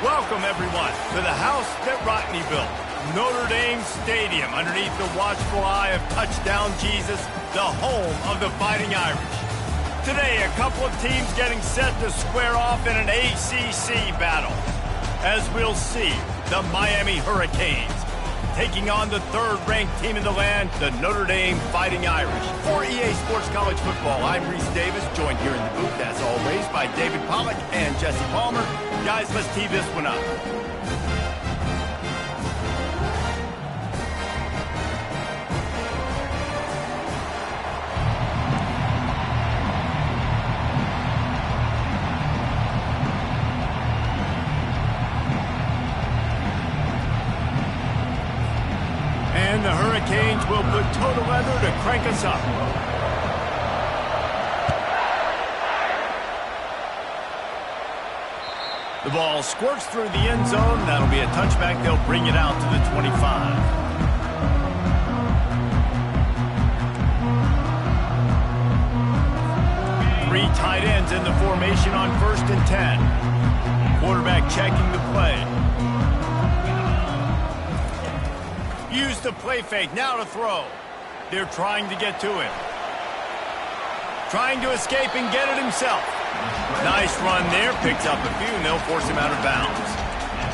Welcome, everyone, to the house that Rodney built, Notre Dame Stadium, underneath the watchful eye of Touchdown Jesus, the home of the Fighting Irish. Today, a couple of teams getting set to square off in an ACC battle. As we'll see, the Miami Hurricanes taking on the third-ranked team in the land, the Notre Dame Fighting Irish. For EA Sports College Football, I'm Reese Davis, joined here in the booth, as always, by David Pollack and Jesse Palmer. Guys, let's tee this one up. And the Hurricanes will put total leather to crank us up. The ball squirts through the end zone. That'll be a touchback. They'll bring it out to the 25. Three tight ends in the formation on 1st and 10. Quarterback checking the play. Use the play fake, now to throw. They're trying to get to him. Trying to escape and get it himself. Nice run there, picks up a few, and they'll force him out of bounds.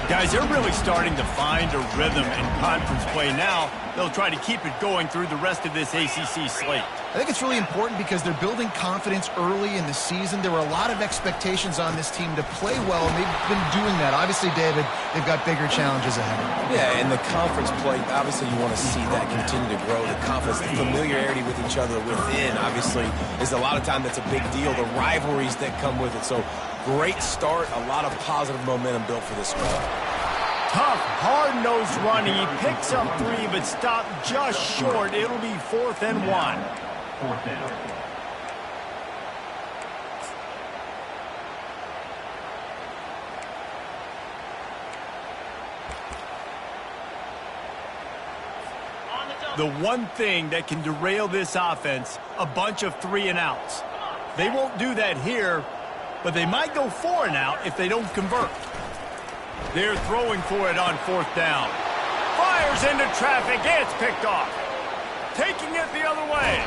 Guys, they're really starting to find a rhythm in conference play now. They'll try to keep it going through the rest of this ACC slate. I think it's really important because they're building confidence early in the season. There were a lot of expectations on this team to play well, and they've been doing that. Obviously, David, they've got bigger challenges ahead. Yeah, and the conference play, obviously you want to see that continue to grow. The confidence, the familiarity with each other within, obviously, is a lot of time that's a big deal. The rivalries that come with it. So, great start, a lot of positive momentum built for this squad. Tough, hard-nosed running. He picks up 3, but stopped just short. It'll be 4th and 1. Fourth down. The one thing that can derail this offense, a bunch of 3-and-outs. They won't do that here, but they might go 4-and-out if they don't convert. They're throwing for it on 4th down. Fires into traffic. It's picked off. Taking it the other way.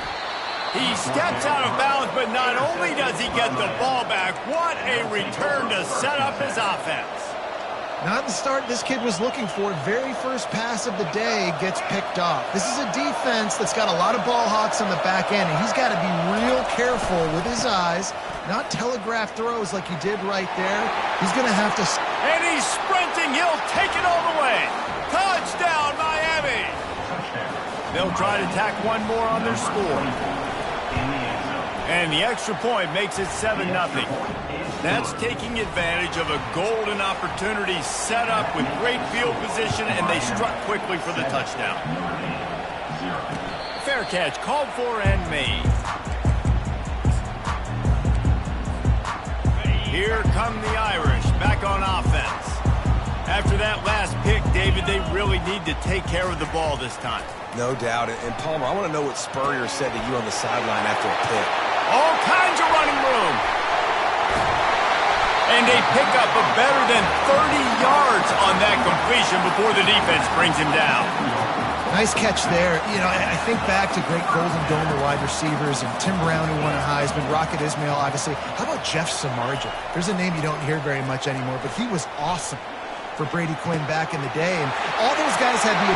He steps out of bounds, but not only does he get the ball back, what a return to set up his offense. Not the start this kid was looking for. Very first pass of the day gets picked off. This is a defense that's got a lot of ball hawks on the back end, and he's got to be real careful with his eyes, not telegraph throws like he did right there. He's going to have to... And he's sprinting. He'll take it all the way. Touchdown, Miami. They'll try to tack one more on their score. And the extra point makes it 7-0. That's taking advantage of a golden opportunity set up with great field position, and they struck quickly for the touchdown. Fair catch called for and made. Here come the Irish back on offense. After that last pick, David, they really need to take care of the ball this time. No doubt. And Palmer, I want to know what Spurrier said to you on the sideline after a pick. All kinds of running room. And they pick up a better than 30 yards on that completion before the defense brings him down. Nice catch there. You know, I think back to great Golden Dome wide receivers and Tim Brown, who won a Heisman, Rocket Ismail, obviously. How about Jeff Samardzija? There's a name you don't hear very much anymore, but he was awesome for Brady Quinn back in the day. And all those guys had the...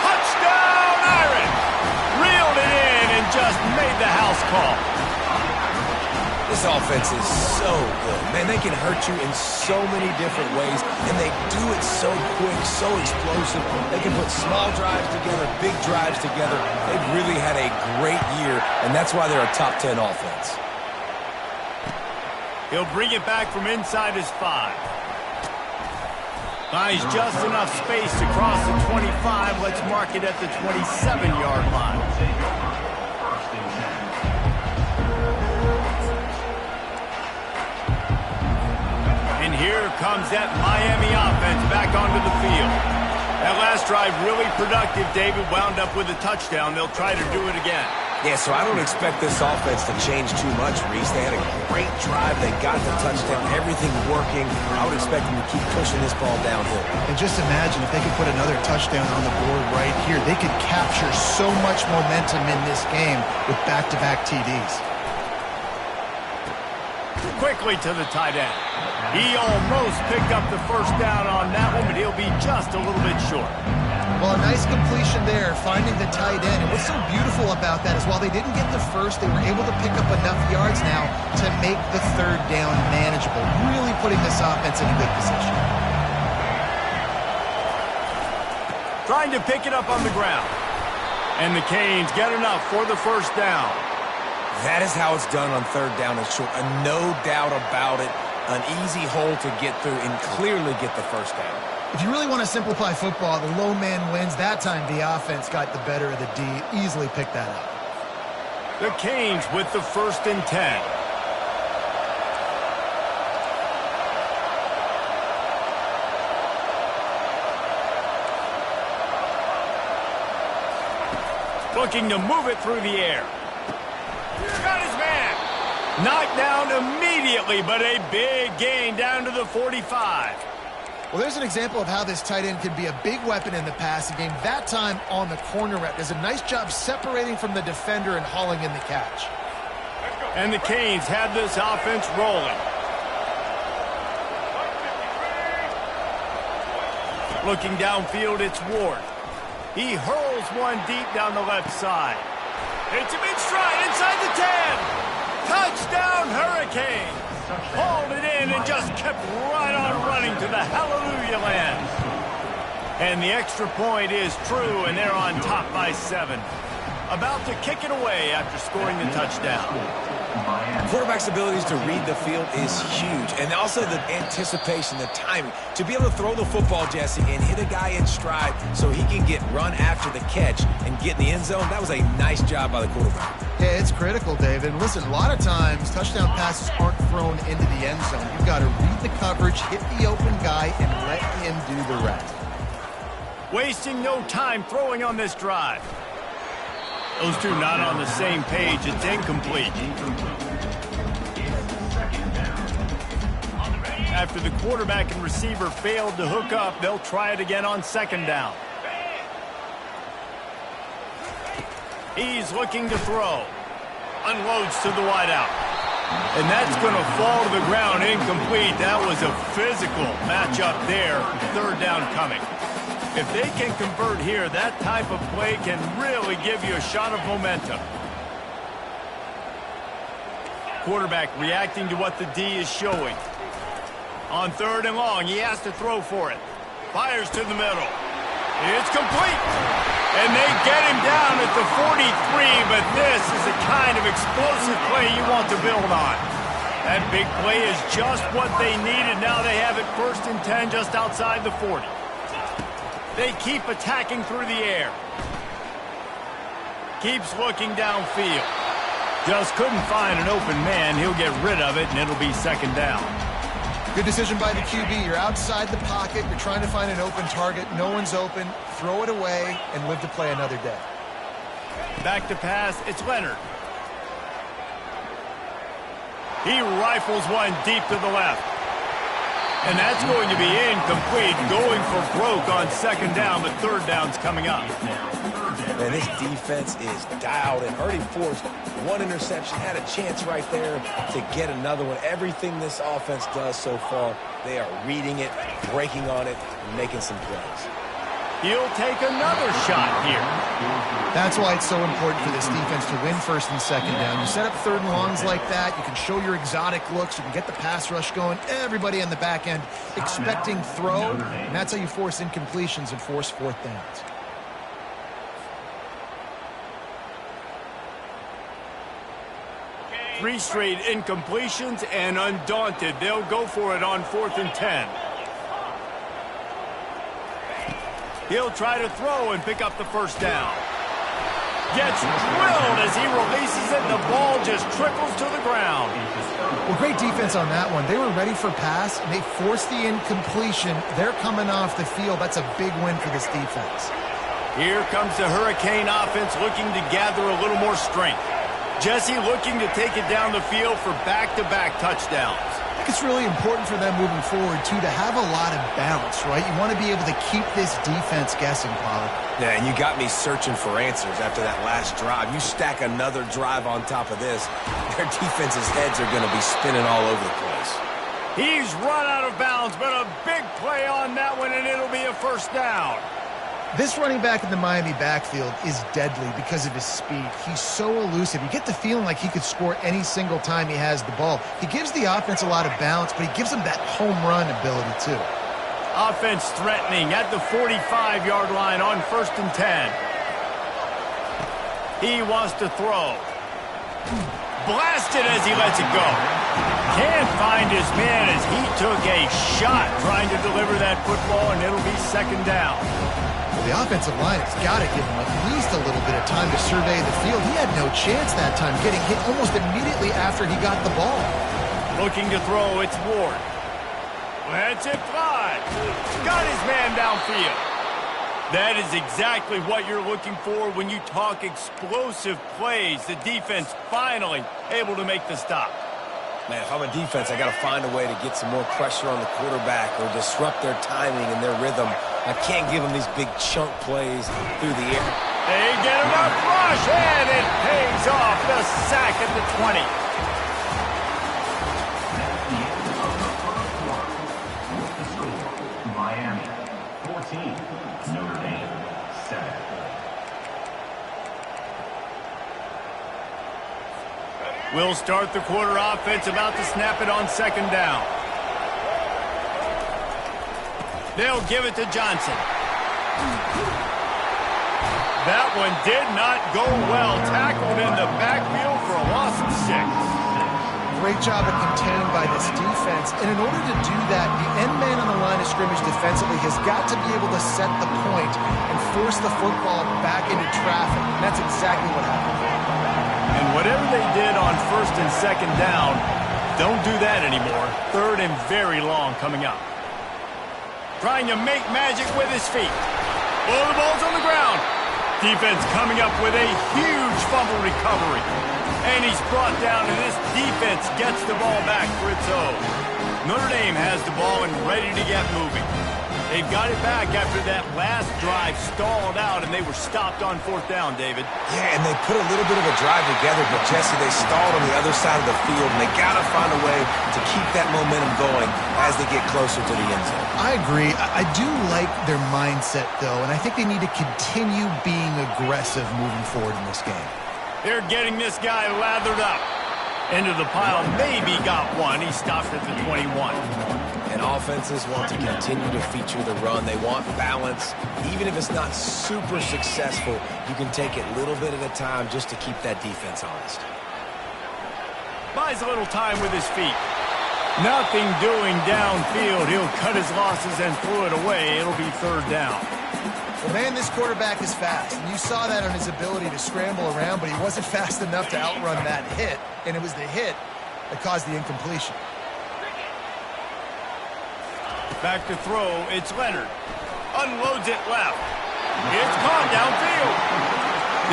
Touchdown, Irish! Reeled it in and just made the house call. This offense is so good. Man, they can hurt you in so many different ways, and they do it so quick, so explosive. They can put small drives together, big drives together. They've really had a great year, and that's why they're a top 10 offense. He'll bring it back from inside his 5. Buys just enough space to cross the 25. Let's mark it at the 27-yard line. And here comes that Miami offense back onto the field. That last drive really productive. David wound up with a touchdown. They'll try to do it again. Yeah, so I don't expect this offense to change too much, Reese. They had a great drive. They got the touchdown. Everything working. I would expect them to keep pushing this ball downhill. And just imagine if they could put another touchdown on the board right here. They could capture so much momentum in this game with back-to-back TDs. Quickly to the tight end. He almost picked up the first down on that one, but he'll be just a little bit short. Well, a nice completion there, finding the tight end. And what's so beautiful about that is while they didn't get the first, they were able to pick up enough yards now to make the third down manageable, really putting this offense in a good position. Trying to pick it up on the ground. And the Canes get enough for the first down. That is how it's done on third down and short. No doubt about it. An easy hole to get through and clearly get the first down. If you really want to simplify football, the low man wins. That time the offense got the better of the D. Easily picked that up. The Canes with the 1st and 10. Looking to move it through the air. Got his man. Knocked down immediately, but a big gain down to the 45. Well, there's an example of how this tight end can be a big weapon in the passing game. That time on the corner route does a nice job separating from the defender and hauling in the catch. And the Canes have this offense rolling. Looking downfield, it's Ward. He hurls one deep down the left side. Hits him in stride inside the 10. Touchdown, Hurricane. Hauled it in and just kept right on running to the hallelujah land. And the extra point is true, and they're on top by 7. About to kick it away after scoring the touchdown. Quarterback's abilities to read the field is huge, and also the anticipation, the timing. To be able to throw the football, Jesse, and hit a guy in stride so he can get run after the catch and get in the end zone, that was a nice job by the quarterback. Yeah, it's critical, David. And listen, a lot of times touchdown passes aren't thrown into the end zone. You've got to read the coverage, hit the open guy, and let him do the rest. Wasting no time throwing on this drive. Those two not on the same page. It's incomplete. After the quarterback and receiver failed to hook up, they'll try it again on 2nd down. He's looking to throw. Unloads to the wideout. And that's going to fall to the ground incomplete. That was a physical matchup there. 3rd down coming. If they can convert here, that type of play can really give you a shot of momentum. Quarterback reacting to what the D is showing. On 3rd and long, he has to throw for it. Fires to the middle. It's complete. And they get him down at the 43, but this is the kind of explosive play you want to build on. That big play is just what they needed. Now they have it 1st and 10 just outside the 40. They keep attacking through the air. Keeps looking downfield. Just couldn't find an open man. He'll get rid of it, and it'll be 2nd down. Good decision by the QB. You're outside the pocket. You're trying to find an open target. No one's open. Throw it away and live to play another day. Back to pass. It's Leonard. He rifles one deep to the left. And that's going to be incomplete. Going for broke on 2nd down, but 3rd down's coming up. Man, this defense is dialed and already forced one interception. Had a chance right there to get another one. Everything this offense does so far, they are reading it, breaking on it, and making some plays. He'll take another shot here. That's why it's so important for this defense to win 1st and 2nd down. You set up 3rd and longs like that. You can show your exotic looks. You can get the pass rush going. Everybody on the back end expecting throw. And that's how you force incompletions and force 4th downs. Three straight incompletions, and undaunted, they'll go for it on 4th and 10. He'll try to throw and pick up the 1st down. Gets drilled as he releases it, and the ball just trickles to the ground. Well, great defense on that one. They were ready for pass, and they forced the incompletion. They're coming off the field. That's a big win for this defense. Here comes the Hurricane offense looking to gather a little more strength. Jesse looking to take it down the field for back-to-back touchdowns. I think it's really important for them moving forward, too, to have a lot of balance, right? You want to be able to keep this defense guessing, Pollard. Yeah, and you got me searching for answers after that last drive. You stack another drive on top of this, their defense's heads are going to be spinning all over the place. He's run out of bounds, but a big play on that one, and it'll be a first down. This running back in the Miami backfield is deadly because of his speed. He's so elusive. You get the feeling like he could score any single time he has the ball. He gives the offense a lot of balance, but he gives them that home run ability, too. Offense threatening at the 45-yard line on 1st and 10. He wants to throw. Blasted as he lets it go. Can't find his man as he took a shot trying to deliver that football, and it'll be 2nd down. The offensive line has got to give him at least a little bit of time to survey the field. He had no chance that time, getting hit almost immediately after he got the ball. Looking to throw, it's Ward. Let's it fly. Got his man downfield. That is exactly what you're looking for when you talk explosive plays. The defense finally able to make the stop. Man, if I'm a defense, I got to find a way to get some more pressure on the quarterback or disrupt their timing and their rhythm. I can't give them these big chunk plays through the air. They get enough rush, and it pays off. The sack at the 20. Miami, 14. Notre Dame, 7. We'll start the quarter offense, about to snap it on 2nd down. They'll give it to Johnson. That one did not go well. Tackled in the backfield for a loss of 6. Great job of containing by this defense. And in order to do that, the end man on the line of scrimmage defensively has got to be able to set the point and force the football back into traffic. And that's exactly what happened. And whatever they did on 1st and 2nd down, don't do that anymore. 3rd and very long coming up. Trying to make magic with his feet. Oh, the ball's on the ground. Defense coming up with a huge fumble recovery. And he's brought down, and this defense gets the ball back for its own. Notre Dame has the ball and ready to get moving. They've got it back after that last drive stalled out, and they were stopped on 4th down, David. Yeah, and they put a little bit of a drive together, but, Jesse, they stalled on the other side of the field, and they got to find a way to keep that momentum going as they get closer to the end zone. I agree. I do like their mindset, though, and I think they need to continue being aggressive moving forward in this game. They're getting this guy lathered up. Into the pile, maybe got one. He stopped at the 21. And offenses want to continue to feature the run. They want balance. Even if it's not super successful, you can take it little bit at a time just to keep that defense honest. Buys a little time with his feet. Nothing doing downfield. He'll cut his losses and throw it away. It'll be 3rd down. Well, man, this quarterback is fast. And you saw that on his ability to scramble around, but he wasn't fast enough to outrun that hit. And it was the hit that caused the incompletion. Back to throw, it's Leonard. Unloads it left. It's gone downfield.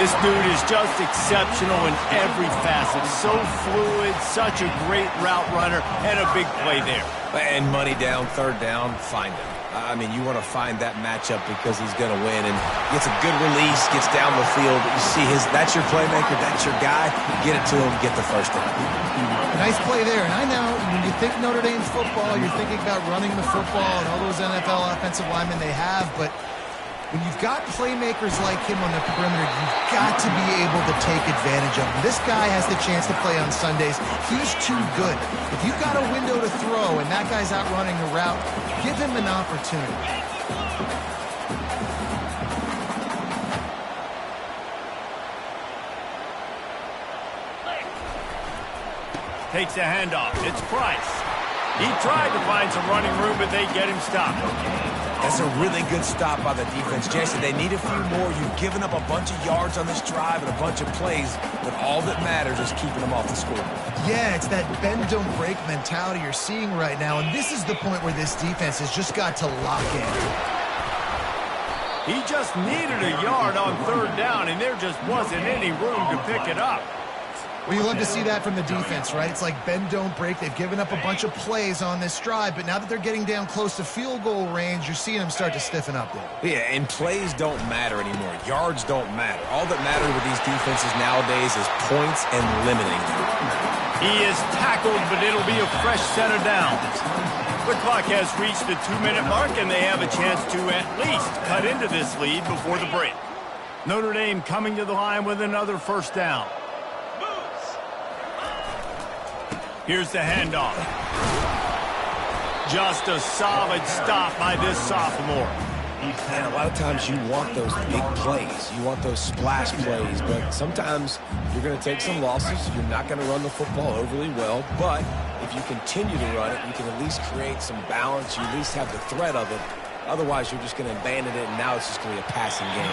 This dude is just exceptional in every facet. So fluid, such a great route runner, and a big play there. And money down, 3rd down, find him. I mean, you want to find that matchup because he's going to win, and gets a good release, gets down the field. You see that's your playmaker, that's your guy. Get it to him, get the 1st down. Nice play there. And I know when you think Notre Dame football, you're thinking about running the football and all those NFL offensive linemen they have, but when you've got playmakers like him on the perimeter, you've got to be able to take advantage of him. This guy has the chance to play on Sundays. He's too good. If you've got a window to throw and that guy's out running the route, give him an opportunity. Takes a handoff. It's Price. He tried to find some running room, but they get him stopped. That's a really good stop by the defense. Jason, they need a few more. You've given up a bunch of yards on this drive and a bunch of plays, but all that matters is keeping them off the scoreboard. Yeah, it's that bend, don't break mentality you're seeing right now, and this is the point where this defense has just got to lock in. He just needed a yard on third down, and there just wasn't any room to pick it up. Well, you love to see that from the defense, right? It's like bend, don't break. They've given up a bunch of plays on this drive, but now that they're getting down close to field goal range, you're seeing them start to stiffen up there. Yeah, and plays don't matter anymore. Yards don't matter. All that matters with these defenses nowadays is points and limiting them. He is tackled, but it'll be a fresh set of downs. The clock has reached the 2-minute mark, and they have a chance to at least cut into this lead before the break. Notre Dame coming to the line with another first down. Here's the handoff. Just a solid stop by this sophomore. And a lot of times you want those big plays. You want those splash plays, but sometimes you're going to take some losses. You're not going to run the football overly well, but if you continue to run it, you can at least create some balance. You at least have the threat of it. Otherwise, you're just going to abandon it, and now it's just going to be a passing game.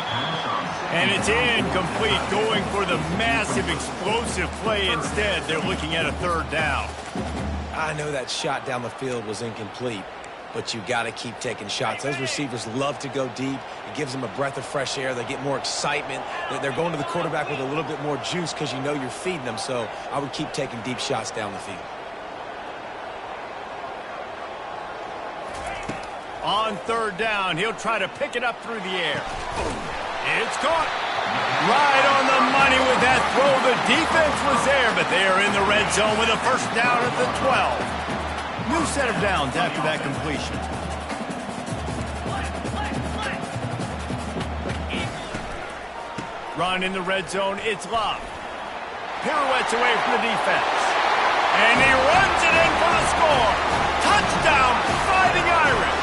And it's incomplete, going for the massive explosive play instead. They're looking at a third down. I know that shot down the field was incomplete, but you got to keep taking shots. Those receivers love to go deep. It gives them a breath of fresh air. They get more excitement. They're going to the quarterback with a little bit more juice because you know you're feeding them. So I would keep taking deep shots down the field. On third down, he'll try to pick it up through the air. It's caught. Right on the money with that throw. The defense was there, but they are in the red zone with a first down at the 12. New set of downs after that completion. Run in the red zone, it's Love. Pirouettes away from the defense. And he runs it in for the score. Touchdown, Fighting Irish.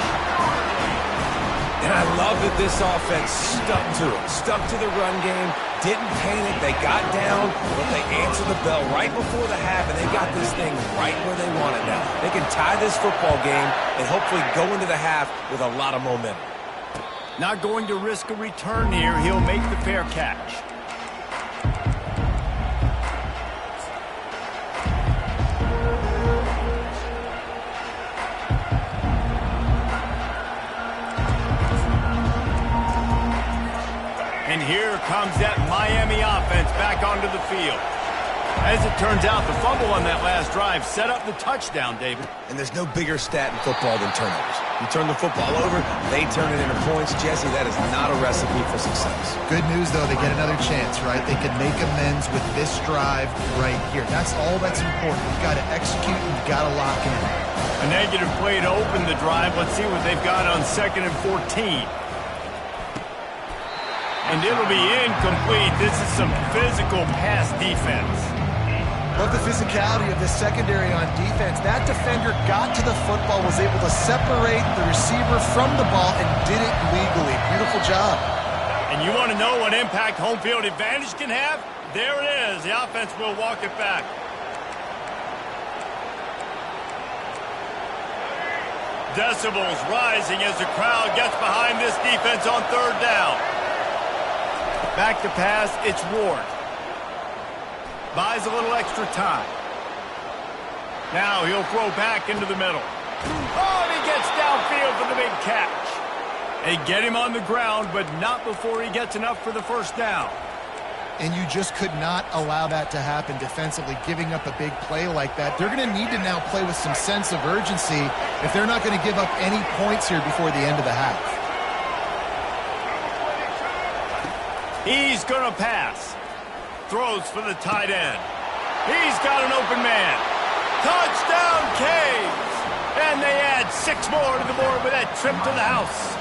And I love that this offense stuck to it. Stuck to the run game, didn't panic. They got down, but they answered the bell right before the half, and they got this thing right where they want it now. They can tie this football game and hopefully go into the half with a lot of momentum. Not going to risk a return here. He'll make the fair catch. And here comes that Miami offense back onto the field. As it turns out, the fumble on that last drive set up the touchdown, David. And there's no bigger stat in football than turnovers. You turn the football over, they turn it into points. Jesse, that is not a recipe for success. Good news, though, they get another chance, right? They can make amends with this drive right here. That's all that's important. You've got to execute and you've got to lock in. A negative play to open the drive. Let's see what they've got on 2nd and 14. And it'll be incomplete. This is some physical pass defense. Love the physicality of the secondary on defense. That defender got to the football, was able to separate the receiver from the ball, and did it legally. Beautiful job. And you want to know what impact home field advantage can have? There it is. The offense will walk it back. Decibels rising as the crowd gets behind this defense on third down. Back to pass, it's Ward. Buys a little extra time. Now he'll throw back into the middle. Oh, and he gets downfield for the big catch. They get him on the ground, but not before he gets enough for the first down. And you just could not allow that to happen defensively, giving up a big play like that. They're going to need to now play with some sense of urgency if they're not going to give up any points here before the end of the half. He's going to pass. Throws for the tight end. He's got an open man. Touchdown, Caves! And they add 6 more to the board with that trip to the house.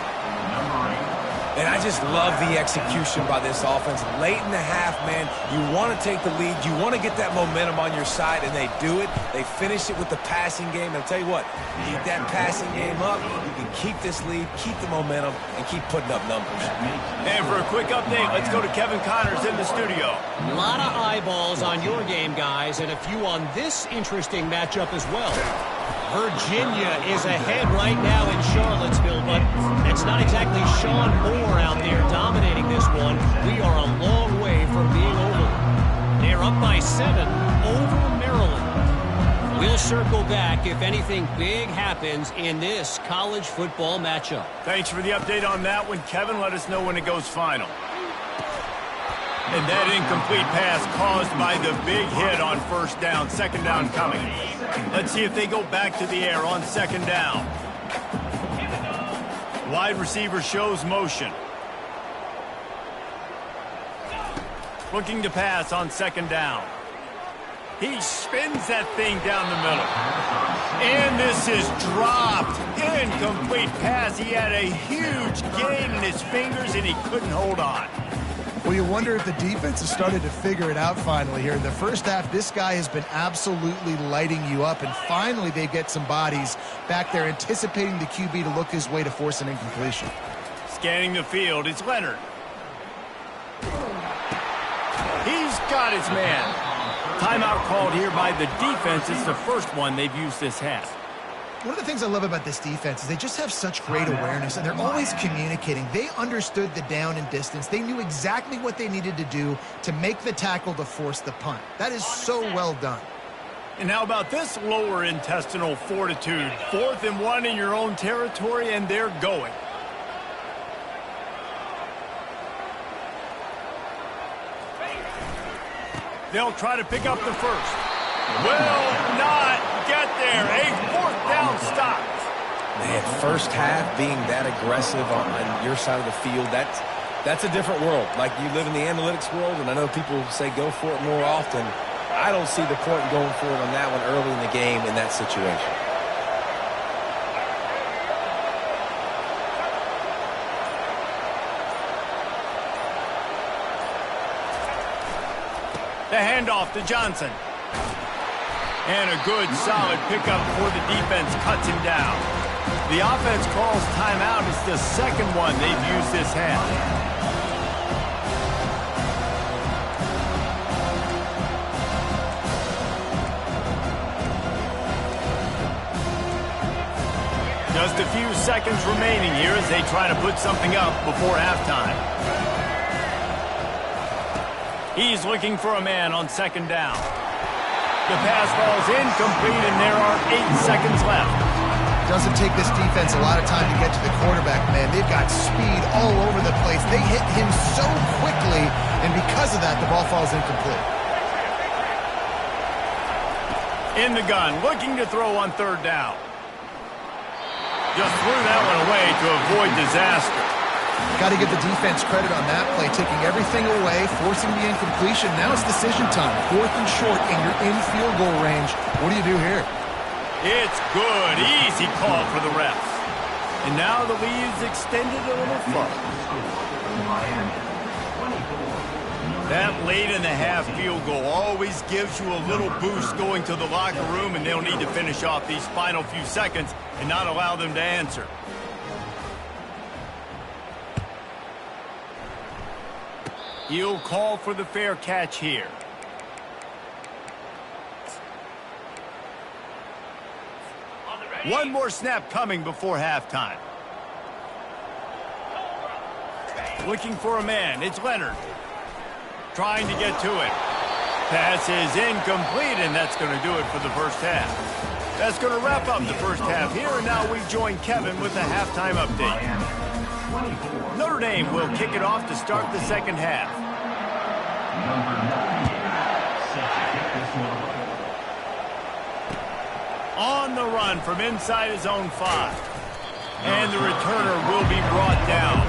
And I just love the execution by this offense. Late in the half, man, you want to take the lead. You want to get that momentum on your side, and they do it. They finish it with the passing game. And I'll tell you what, keep that passing game up. You can keep this lead, keep the momentum, and keep putting up numbers. And for a quick update, let's go to Kevin Connors in the studio. A lot of eyeballs on your game, guys, and a few on this interesting matchup as well. Virginia is ahead right now in Charlottesville, but it's not exactly Sean Moore out there dominating this one. We are a long way from being over. They're up by 7 over Maryland. We'll circle back if anything big happens in this college football matchup. Thanks for the update on that one, Kevin. Let us know when it goes final. And that incomplete pass caused by the big hit on first down. Second down coming. Let's see if they go back to the air on second down. Wide receiver shows motion. Looking to pass on second down. He spins that thing down the middle. And this is dropped. Incomplete pass. He had a huge gain in his fingers, and he couldn't hold on. Well, you wonder if the defense has started to figure it out finally here. In the first half, this guy has been absolutely lighting you up, and finally they get some bodies back there anticipating the QB to look his way to force an incompletion. Scanning the field, it's Leonard. He's got his man. Timeout called here by the defense. It's the first one they've used this half. One of the things I love about this defense is they just have such great awareness, and they're always communicating. They understood the down and distance. They knew exactly what they needed to do to make the tackle to force the punt. That is so well done. And how about this lower intestinal fortitude? 4th and 1 in your own territory, and they're going. They'll try to pick up the first. Will not get there. A 4th down stop. Man, first half being that aggressive on your side of the field, that's a different world. Like, you live in the analytics world, and I know people say go for it more often. I don't see the point in going for it on that one early in the game in that situation. The handoff to Johnson. And a good, solid pickup before the defense cuts him down. The offense calls timeout. It's the second one they've used this half. Just a few seconds remaining here as they try to put something up before halftime. He's looking for a man on second down. The pass falls incomplete, and there are 8 seconds left. Doesn't take this defense a lot of time to get to the quarterback, man. They've got speed all over the place. They hit him so quickly, and because of that, the ball falls incomplete. In the gun, looking to throw on third down. Just threw that one away to avoid disaster. Got to give the defense credit on that play, taking everything away, forcing the incompletion. Now it's decision time. 4th and short, and you're in field goal range. What do you do here? It's good. Easy call for the refs. And now the lead's extended a little further. That late in the half field goal always gives you a little boost going to the locker room, and they'll need to finish off these final few seconds and not allow them to answer. He'll call for the fair catch here. One more snap coming before halftime. Looking for a man. It's Leonard. Trying to get to it. Pass is incomplete, and that's going to do it for the first half. That's going to wrap up the first half here, and now we join Kevin with the halftime update. Notre Dame will kick it off to start the second half. On the run from inside his own 5. And the returner will be brought down.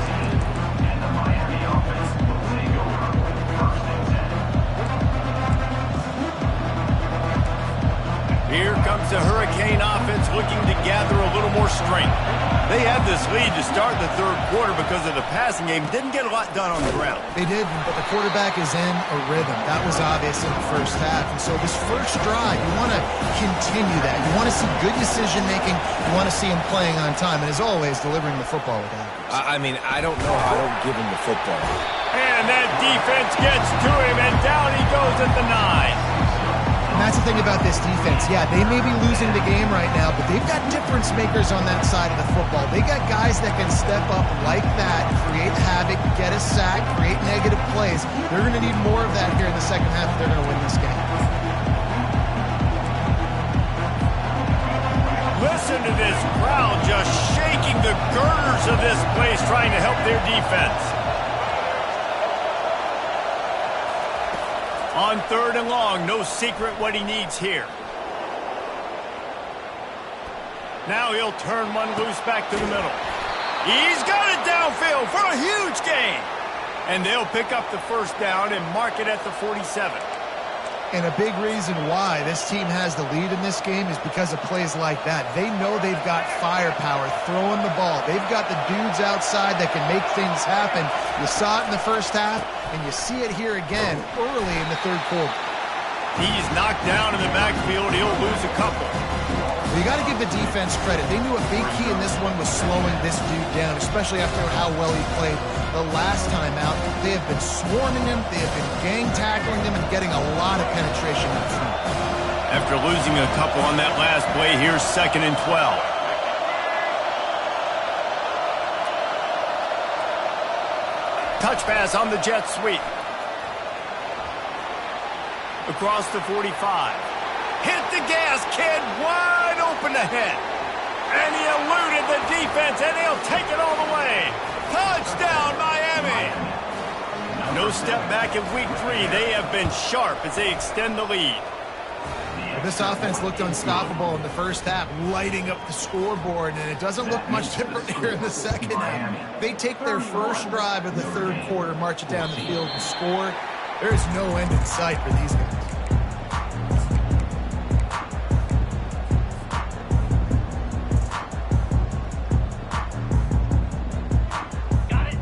Here comes the Hurricane offense looking to gather a little more strength. They had this lead to start the third quarter because of the passing game. Didn't get a lot done on the ground. They didn't, but the quarterback is in a rhythm. That was obvious in the first half. And so this first drive, you want to continue that. You want to see good decision-making. You want to see him playing on time. And as always, delivering the football with accuracy. I mean, I don't know how I don't give him the football. And that defense gets to him, and down he goes at the 9. And that's the thing about this defense. Yeah, they may be losing the game right now, but they've got difference makers on that side of the football. They got guys that can step up like that, create havoc, get a sack, create negative plays. They're going to need more of that here in the second half if they're going to win this game. Listen to this crowd just shaking the girders of this place trying to help their defense. On 3rd and long, no secret what he needs here. Now he'll turn one loose back to the middle. He's got it downfield for a huge gain. And they'll pick up the first down and mark it at the 47. And a big reason why this team has the lead in this game is because of plays like that. They know they've got firepower throwing the ball. They've got the dudes outside that can make things happen. You saw it in the first half, and you see it here again early in the 3rd quarter. He's knocked down in the backfield. He'll lose a couple. You got to give the defense credit. They knew a big key in this one was slowing this dude down, especially after how well he played the last time out. They have been swarming him, they have been gang tackling him, and getting a lot of penetration up front. After losing a couple on that last play, here's 2nd and 12. Touch pass on the jet sweep. Across the 45. Hit the gas, kid. Wide open ahead. And he eluded the defense, and he'll take it all the way. Touchdown, Miami. No step back in week 3. They have been sharp as they extend the lead. Well, this offense looked unstoppable in the first half, lighting up the scoreboard, and it doesn't look much different here in the second half. They take their first drive of the 3rd quarter, march it down the field, and score. There's no end in sight for these guys.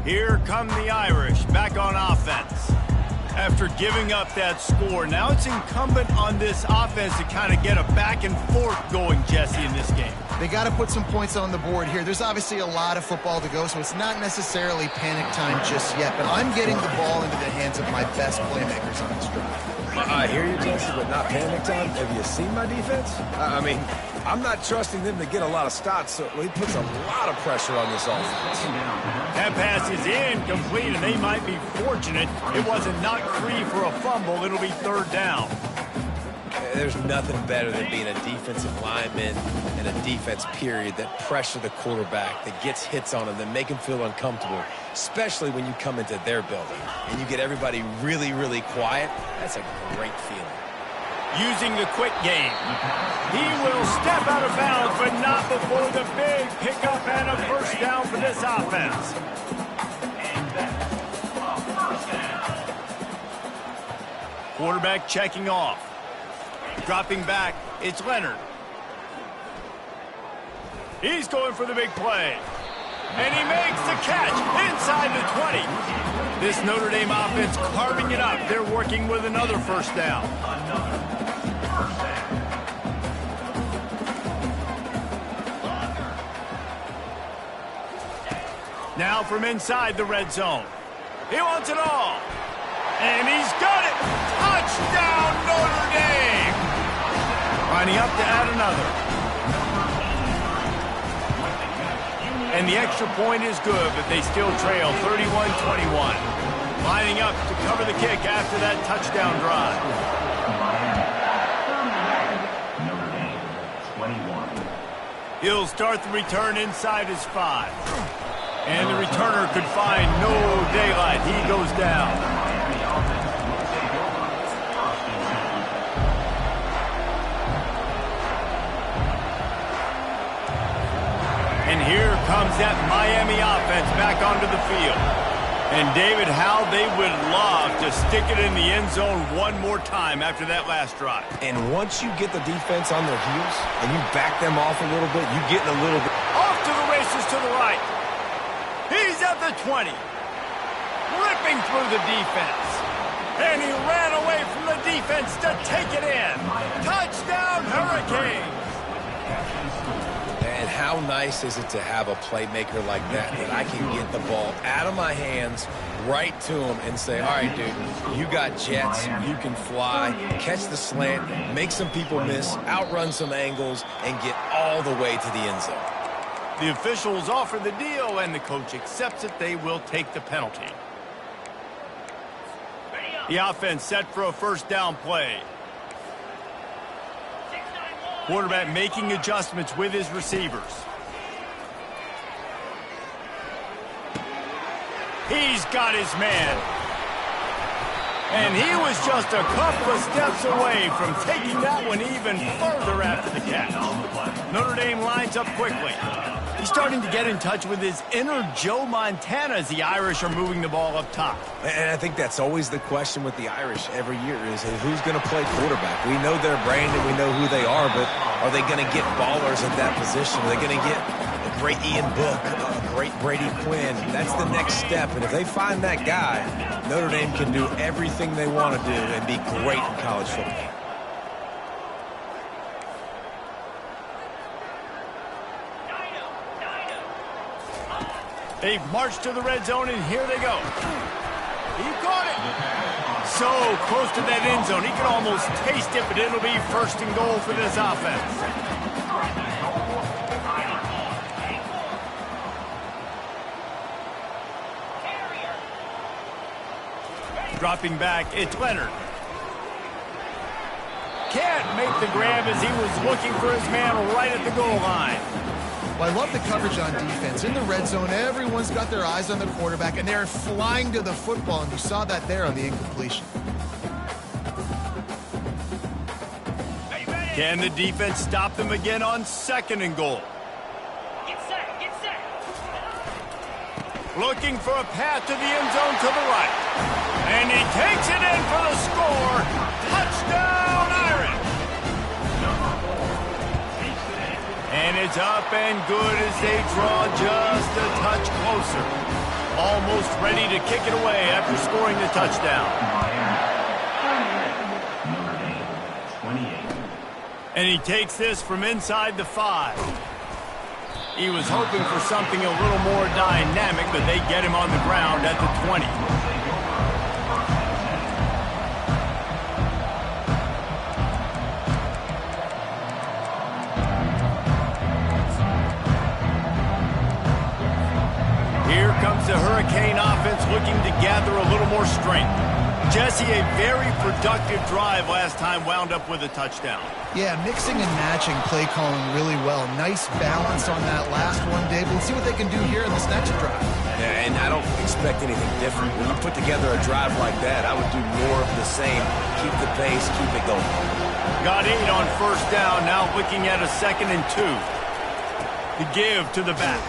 Here come the Irish, back on offense. After giving up that score, now it's incumbent on this offense to kind of get a back and forth going, Jesse, in this game. They got to put some points on the board here. There's obviously a lot of football to go, so it's not necessarily panic time just yet, but I'm getting the ball into the hands of my best playmakers on this drive. I hear you, Jesse, but not panic time. Have you seen my defense? I mean, I'm not trusting them to get a lot of stops, so he puts a lot of pressure on this offense. That pass is incomplete, and they might be fortunate it wasn't knocked free for a fumble. It'll be 3rd down. There's nothing better than being a defensive lineman and a defense, period, that pressure the quarterback, that gets hits on him, that make him feel uncomfortable, especially when you come into their building and you get everybody really, really quiet. That's a great feeling. Using the quick game. He will step out of bounds, but not before the big pickup and a first down for this offense. Quarterback checking off. Dropping back, it's Leonard. He's going for the big play. And he makes the catch inside the 20. This Notre Dame offense carving it up. They're working with another first down. Now from inside the red zone. He wants it all. And he's got it. Touchdown, Notre Dame. Lining up to add another. And the extra point is good, but they still trail 31-21. Lining up to cover the kick after that touchdown drive. Notre Dame, 21. He'll start the return inside his 5. And the returner could find no daylight. He goes down. And here comes that Miami offense back onto the field. And David, how they would love to stick it in the end zone one more time after that last drive. And once you get the defense on their heels and you back them off a little bit, you get in a little bit. Off to the races to the right. He's at the 20. Ripping through the defense. And he ran away from the defense to take it in. Touchdown, Hurricanes. And how nice is it to have a playmaker like that I can get the ball out of my hands right to him and say, all right, dude, you got jets, you can fly, catch the slant, make some people miss, outrun some angles, and get all the way to the end zone. The officials offer the deal, and the coach accepts it. They will take the penalty. The offense set for a first down play. Quarterback making adjustments with his receivers. He's got his man. And he was just a couple of steps away from taking that one even further after the catch. Notre Dame lines up quickly. He's starting to get in touch with his inner Joe Montana as the Irish are moving the ball up top. And I think that's always the question with the Irish every year is who's going to play quarterback. We know their brand and we know who they are, but are they going to get ballers at that position? Are they going to get a great Ian Book, a great Brady Quinn? That's the next step. And if they find that guy, Notre Dame can do everything they want to do and be great in college football. They've marched to the red zone, and here they go. He caught it. So close to that end zone. He can almost taste it, but it'll be first and goal for this offense. Dropping back, it's Leonard. Can't make the grab as he was looking for his man right at the goal line. Well, I love the coverage on defense. In the red zone, everyone's got their eyes on the quarterback, and they're flying to the football, and you saw that there on the incompletion. Can the defense stop them again on second and goal? Get set, get set. Looking for a path to the end zone to the right. And he takes it in for the score. Touchdown, Irish! And it's up and good as they draw just a touch closer. Almost ready to kick it away after scoring the touchdown. Notre Dame, 28. And he takes this from inside the 5. He was hoping for something a little more dynamic, but they get him on the ground at the 20. Here comes the Hurricane offense looking to gather a little more strength. Jesse, a very productive drive last time wound up with a touchdown. Yeah, mixing and matching play calling really well. Nice balance on that last one, Dave. Let's see what they can do here in this next drive. Yeah, and I don't expect anything different. When you put together a drive like that, I would do more of the same. Keep the pace, keep it going. Got 8 on first down, now looking at a 2nd and 2. The give to the back.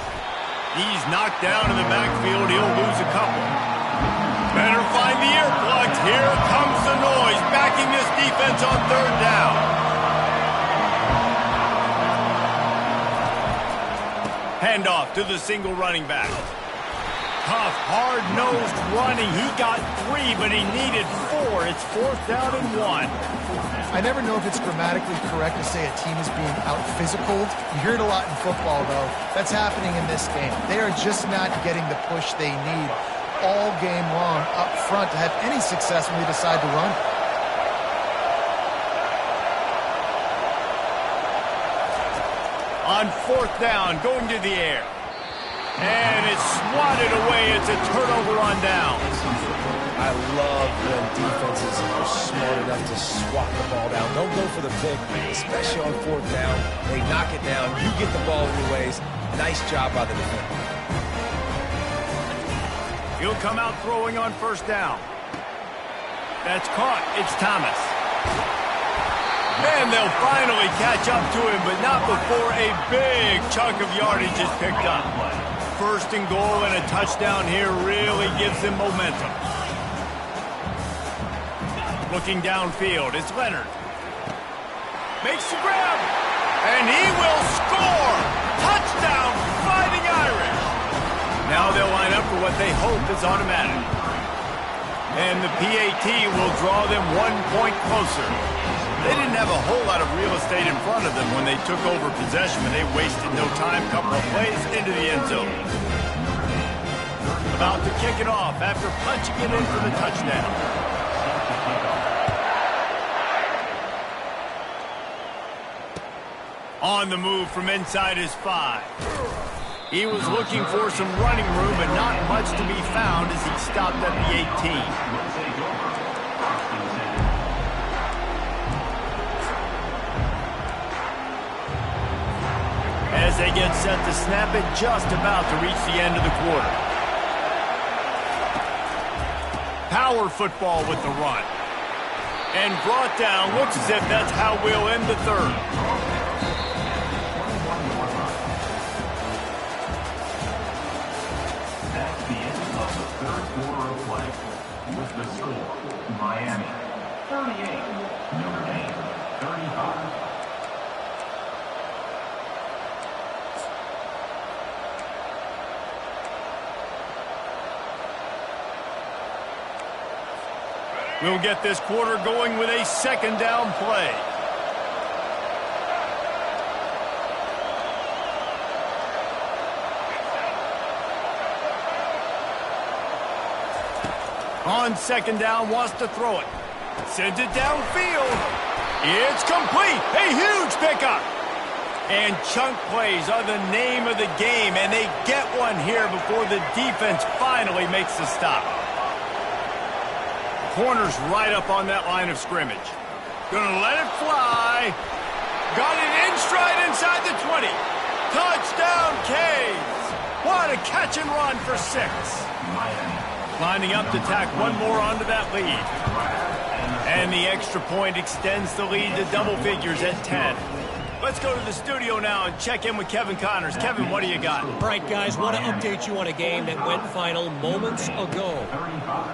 He's knocked down in the backfield. He'll lose a couple. Better find the earplugs. Here comes the noise, backing this defense on third down. Handoff to the single running back. Tough, hard-nosed running. He got 3, but he needed 4. It's 4th down and 1. I never know if it's grammatically correct to say a team is being out-physicaled. You hear it a lot in football, though. That's happening in this game. They are just not getting the push they need all game long up front to have any success when they decide to run. On 4th down, going to the air. And it's swatted away. It's a turnover on downs. I love when defenses are smart enough to swat the ball down. Don't go for the pick, especially on 4th down. They knock it down. You get the ball anyways. Nice job by the defender. He'll come out throwing on 1st down. That's caught. It's Thomas. And they'll finally catch up to him, but not before a big chunk of yardage is picked up. 1st and goal and a touchdown here really gives them momentum. Looking downfield, it's Leonard. Makes the grab, and he will score! Touchdown, Fighting Irish! Now they'll line up for what they hope is automatic. And the PAT will draw them 1 point closer. They didn't have a whole lot of real estate in front of them when they took over possession, but they wasted no time. Couple of plays into the end zone. About to kick it off after punching it in for the touchdown. On the move from inside his 5. He was looking for some running room, but not much to be found as he stopped at the 18. as they get set to snap it just about to reach the end of the quarter. Power football with the run. And brought down. Looks as if that's how we'll end the third. That's the end of the third quarter of play. With the score, Miami 38, Notre Dame 35. We'll get this quarter going with a second down play. On second down, wants to throw it. Sends it downfield. It's complete. A huge pickup. And chunk plays are the name of the game, and they get one here before the defense finally makes the stop. Corner's right up on that line of scrimmage. Gonna let it fly. Got it in stride inside the 20. Touchdown, Canes. What a catch and run for 6. Lining up to tack one more onto that lead. And the extra point extends the lead to double figures at 10. Let's go to the studio now and check in with Kevin Connors. Kevin, what do you got? All right, guys, want to update you on a game that went final moments ago.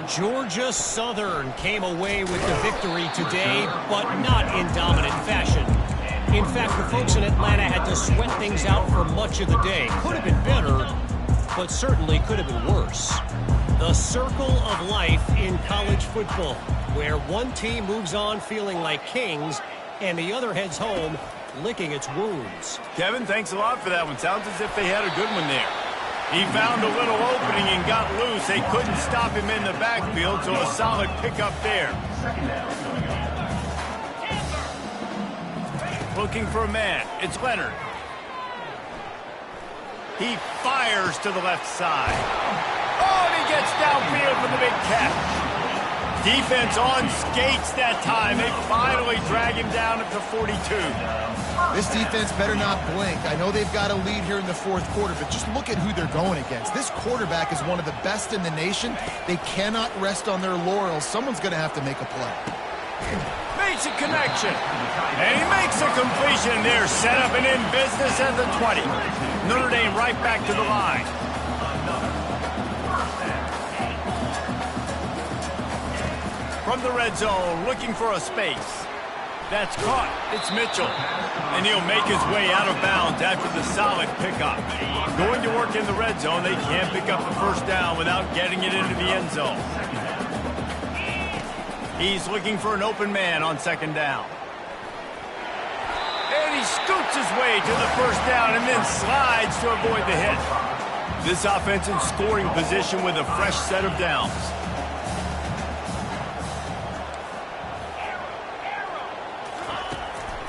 Georgia Southern came away with the victory today, but not in dominant fashion. In fact, the folks in Atlanta had to sweat things out for much of the day. Could have been better, but certainly could have been worse. The circle of life in college football, where one team moves on feeling like kings and the other heads home licking its wounds. Kevin, thanks a lot for that one. Sounds as if they had a good one there. He found a little opening and got loose. They couldn't stop him in the backfield, so a solid pickup there. Looking for a man. It's Leonard. He fires to the left side. Oh, and he gets downfield for the big catch. Defense on skates that time. They finally drag him down at the 42. This defense better not blink. I know they've got a lead here in the fourth quarter, but just look at who they're going against. This quarterback is one of the best in the nation. They cannot rest on their laurels. Someone's going to have to make a play. Makes a connection. And he makes a completion there. Set up and in business at the 20. Notre Dame right back to the line. From the red zone, looking for a space. That's caught. It's Mitchell. And he'll make his way out of bounds after the solid pickup. Going to work in the red zone, they can't pick up the first down without getting it into the end zone. He's looking for an open man on second down. And he scoots his way to the first down and then slides to avoid the hit. This offense in scoring position with a fresh set of downs.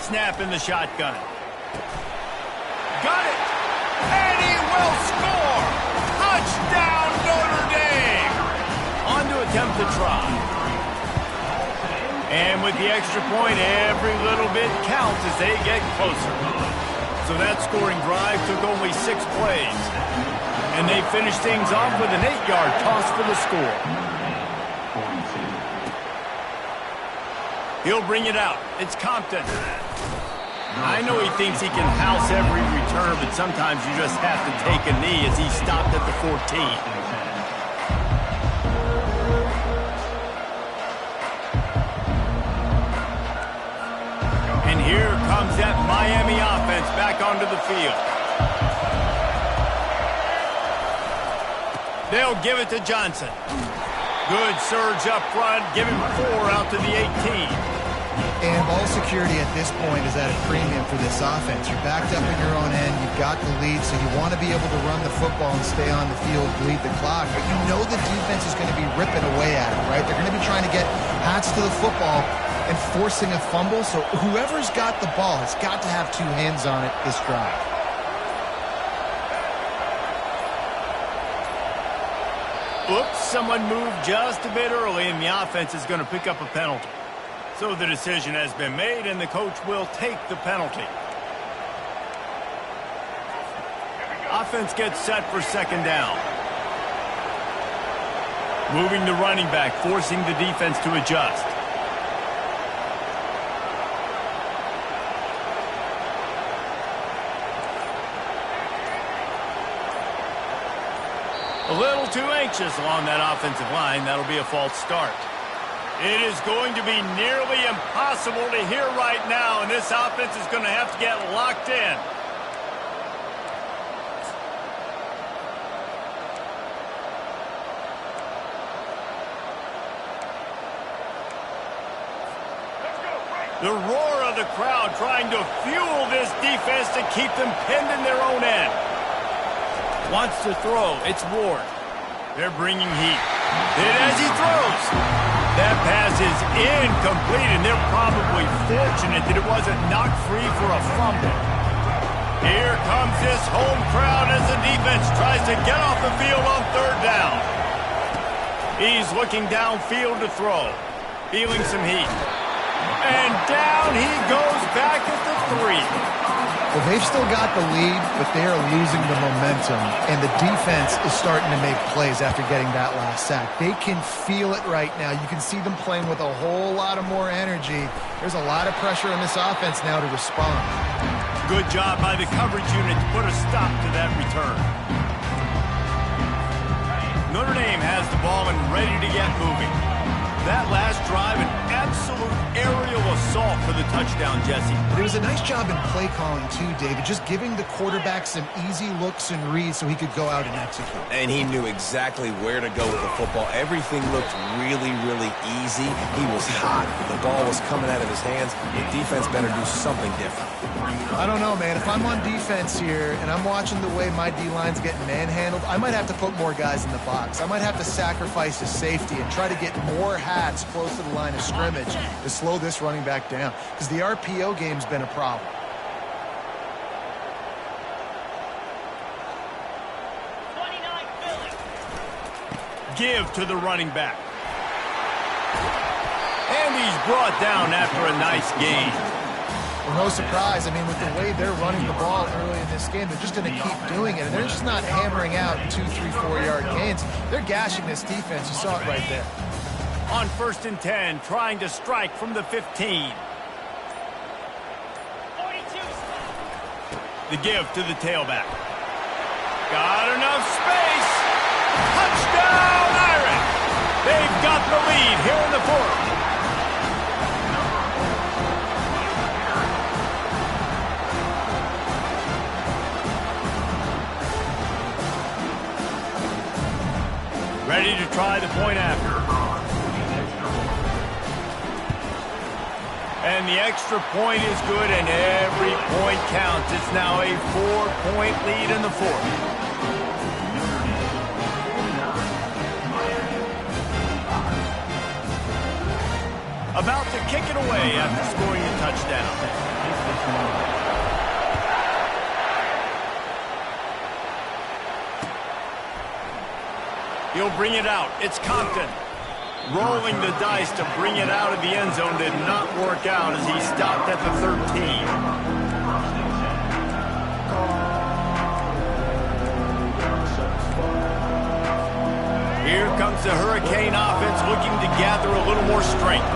Snap in the shotgun. Got it! And he will score! Touchdown, Notre Dame! On to attempt to try. And with the extra point, every little bit counts as they get closer. So that scoring drive took only 6 plays. And they finished things off with an 8-yard toss for the score. He'll bring it out. It's Compton. I know he thinks he can house every return, but sometimes you just have to take a knee as he stopped at the 14. And here comes that Miami offense back onto the field. They'll give it to Johnson. Good surge up front, give him 4 out to the 18. And ball security at this point is at a premium for this offense. You're backed up in your own end. You've got the lead, so you want to be able to run the football and stay on the field, bleed the clock. But you know the defense is going to be ripping away at it, right? They're going to be trying to get hats to the football and forcing a fumble. So whoever's got the ball has got to have 2 hands on it this drive. Oops, someone moved just a bit early, and the offense is going to pick up a penalty. So the decision has been made, and the coach will take the penalty. offense gets set for second down. Moving the running back, forcing the defense to adjust. A little too anxious along that offensive line. That'll be a false start. It is going to be nearly impossible to hear right now, and this offense is going to have to get locked in. The roar of the crowd trying to fuel this defense to keep them pinned in their own end. Wants to throw. It's Ward. They're bringing heat. Hit as he throws. That pass is incomplete, and they're probably fortunate that it wasn't knocked free for a fumble. Here comes this home crowd as the defense tries to get off the field on third down. He's looking downfield to throw. Feeling some heat. And down he goes back at the 3. Well, they've still got the lead, but they are losing the momentum, and the defense is starting to make plays after getting that last sack. They can feel it right now. You can see them playing with a whole lot of more energy. There's a lot of pressure on this offense now to respond. Good job by the coverage unit to put a stop to that return. Notre Dame has the ball and ready to get moving. That last drive, an absolute aerial assault for the touchdown, Jesse. But it was a nice job in play calling, too, David, just giving the quarterback some easy looks and reads so he could go out and execute. And he knew exactly where to go with the football. Everything looked really, really easy. He was hot. The ball was coming out of his hands. The defense better do something different. I don't know, man. If I'm on defense here and I'm watching the way my D-line's getting manhandled, I might have to put more guys in the box. I might have to sacrifice his safety and try to get more hats close to the line of scrimmage to slow this running back down, because the RPO game's been a problem. Give to the running back. And he's brought down after a nice gain. Well, no surprise. I mean, with the way they're running the ball early in this game, they're just going to keep doing it. And they're just not hammering out 2, 3, 4-yard gains. They're gashing this defense. You saw it right there. On 1st and 10, trying to strike from the 15. 42. The give to the tailback. Got enough space. Touchdown, Irish. They've got the lead here in the 4th. Ready to try the point after. And the extra point is good, and every point counts. It's now a 4-point lead in the 4th. About to kick it away after scoring a touchdown. He'll bring it out. It's Compton. Rolling the dice to bring it out of the end zone did not work out as he stopped at the 13. Here comes the Hurricane offense looking to gather a little more strength.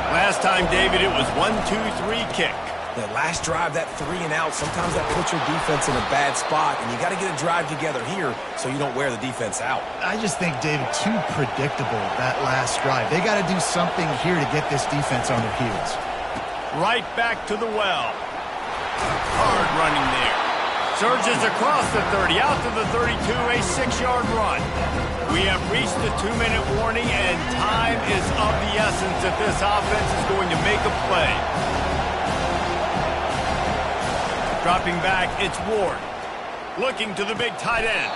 Last time, David, it was 1-2-3 kick. That last drive, that 3 and out, sometimes that puts your defense in a bad spot, and you got to get a drive together here so you don't wear the defense out. I just think, David, too predictable, that last drive. They got to do something here to get this defense on their heels. Right back to the well. Hard running there. Surges across the 30, out to the 32, a 6-yard run. We have reached the 2-minute warning, and time is of the essence if this offense is going to make a play. Dropping back, it's Ward. Looking to the big tight end.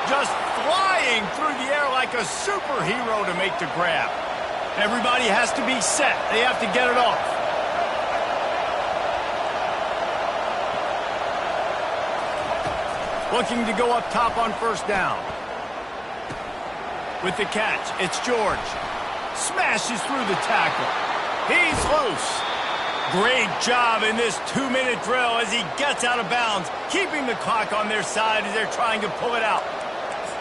Just flying through the air like a superhero to make the grab. Everybody has to be set. They have to get it off. Looking to go up top on 1st down. With the catch, it's George. Smashes through the tackle. He's loose. Great job in this 2-minute drill as he gets out of bounds, keeping the clock on their side as they're trying to pull it out.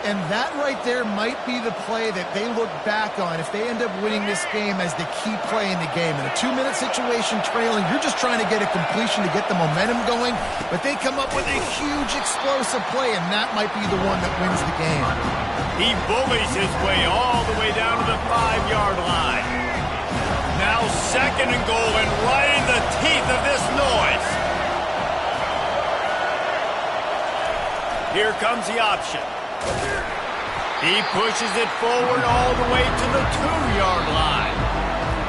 And that right there might be the play that they look back on if they end up winning this game as the key play in the game. In a 2-minute situation trailing, you're just trying to get a completion to get the momentum going, but they come up with a huge explosive play, and that might be the one that wins the game. He bullies his way all the way down to the 5-yard line. Now 2nd and goal, and right in the teeth of this noise. Here comes the option. He pushes it forward all the way to the 2-yard line.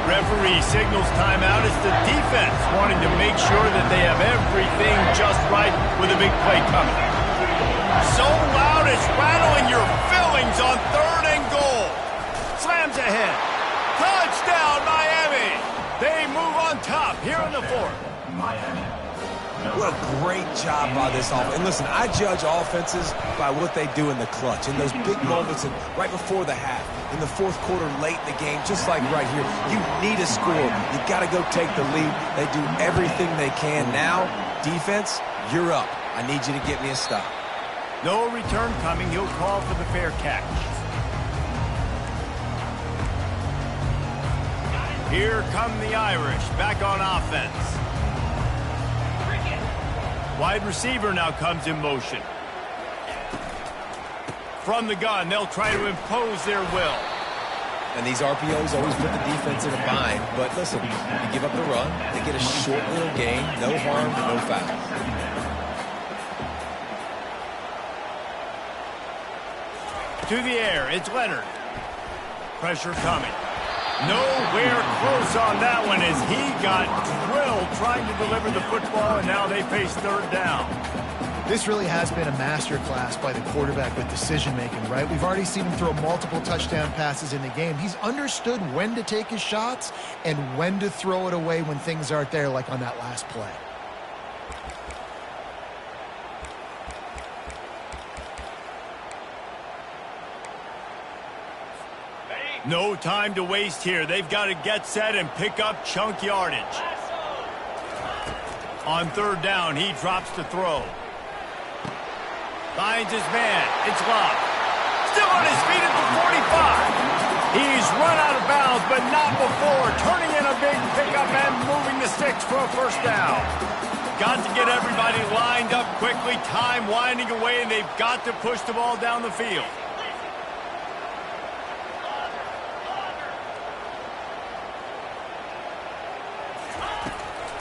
Referee signals timeout. It's the defense wanting to make sure that they have everything just right with a big play coming. So loud it's rattling your fillings on 3rd and goal. Slams ahead. Touchdown, Miami. They move on top here in the 4th. Miami. What a great job by this offense. And listen, I judge offenses by what they do in the clutch, in those big moments and right before the half, in the 4th quarter, late in the game, just like right here. You need a score. You got to go take the lead. They do everything they can. Now, defense, you're up. I need you to get me a stop. No return coming. He'll call for the fair catch. Here come the Irish, back on offense. Wide receiver now comes in motion. From the gun, they'll try to impose their will. And these RPOs always put the defense in a bind. But listen, you give up the run, they get a short little gain, no harm, no foul. To the air, it's Leonard. Pressure coming. Nowhere close on that one as he got drilled trying to deliver the football, and now they face 3rd down. This really has been a masterclass by the quarterback with decision-making, right? We've already seen him throw multiple touchdown passes in the game. He's understood when to take his shots and when to throw it away when things aren't there, like on that last play. No time to waste here. They've got to get set and pick up chunk yardage. On 3rd down, he drops to throw. Finds his man. It's Love. Still on his feet at the 45. He's run out of bounds, but not before. Turning in a big pickup and moving the sticks for a 1st down. Got to get everybody lined up quickly. Time winding away, and they've got to push the ball down the field.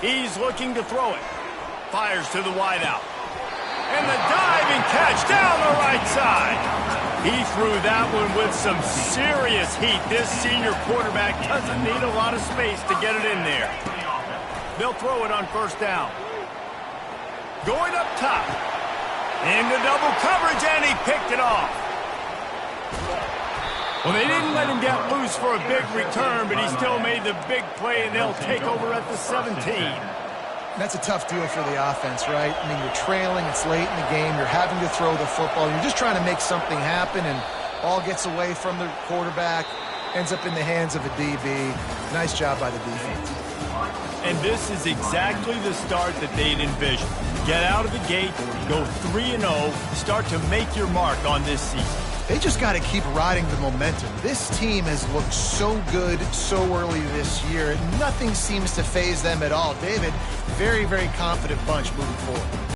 He's looking to throw it. Fires to the wideout. And the diving catch down the right side. He threw that one with some serious heat. This senior quarterback doesn't need a lot of space to get it in there. They'll throw it on 1st down. Going up top. Into double coverage, and he picked it off. Well, they didn't let him get loose for a big return, but he still made the big play, and they'll take over at the 17. That's a tough deal for the offense, right? I mean, you're trailing, it's late in the game, you're having to throw the football, you're just trying to make something happen, and ball gets away from the quarterback, ends up in the hands of a DB. Nice job by the defense. And this is exactly the start that they'd envisioned. Get out of the gate, go 3-0, start to make your mark on this season. They just got to keep riding the momentum. This team has looked so good so early this year. Nothing seems to faze them at all. David, very, very confident bunch moving forward.